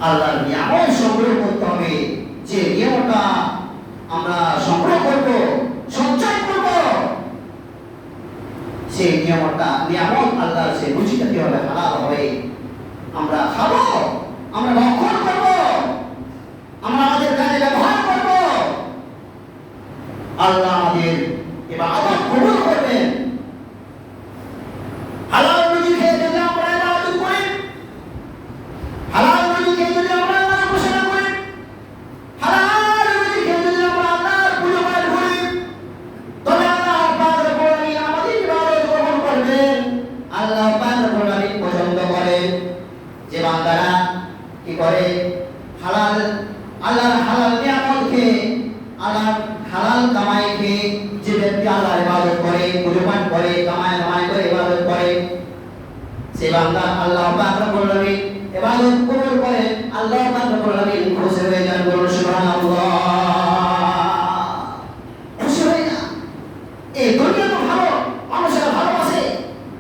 আল্লাহর নিয়ামত সংগ্রহ করতে হবে। যে নিয়ামতটা আমরা সংগ্রহ করব, সঞ্চয় করব, সেই নিয়ামত আল্লাহর সেই রুচিটা কি হবে, হালাল হবে। আমরা খাবো, আমরা ভক্ষণ করব, আমরা আমাদের কাজে ব্যবহার করব। আল্লাহ আমাদের ইবাদত কবুল করবেন। হালাল রুজি খেয়ে যদি আমরা ইবাদত করি, হালাল রুজি খেয়ে যদি আমরা আল্লাহর ঘোষণা করি, হালাল রুজি খেয়ে যদি আমরা আল্লাহর পূজা পাঠ করি, তবে আল্লাহ পাক রব্বুল আলামিন আমাদের ইবাদত কবুল করবেন। আল্লাহ পাক রব্বুল আলামিন পছন্দ করেন যে বান্দারা কি করে, হালাল আল্লাহর হালাল নিয়ামত খেয়ে, আল্লাহর হালাল কামাই খেয়ে যে ব্যক্তি আল্লাহর ইবাদত করে, পূজা পাঠ করে, কামাই করে ইবাদত করে, সে বান্দা আল্লাহ পাক রব্বুল আলামিন ইবাদত কবুল করে। আল্লাহ পাক রব্বুল আলামিন খুশি হয়ে যান। বলুন সুবহানাল্লাহ। খুশি হয়ে যান। এই দুনিয়া তো ভালো, মানুষেরা ভালোবাসে,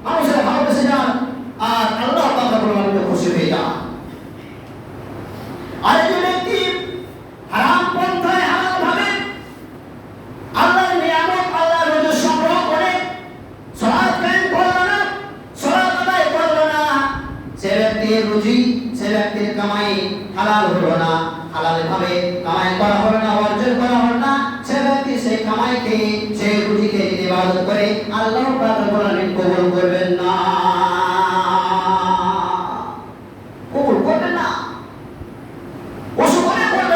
মানুষেরা ভালোবেসে যান, আর আল্লাহ পাক রব্বুল আলামিন খুশি হয়ে যান। আর যে ব্যক্তি হারাম পন্থায় হালাল ভাবে আল্লাহর নিয়ামত, আল্লাহর রজা সংগ্রহ করে, সালাত কায়েম করলো না, সালাত আদায় করলো না, সে ব্যক্তির রুজি, সে ব্যক্তির কামাই হালাল হলো না, হালাল ভাবে কামাই করা হলো না, অর্জন করা হলো না, সে ব্যক্তি সেই কামাই খেয়ে, সেই রুজি খেয়ে যদি ইবাদত করে, আল্লাহ পাক রব্বুল আলামিন কবুল করবে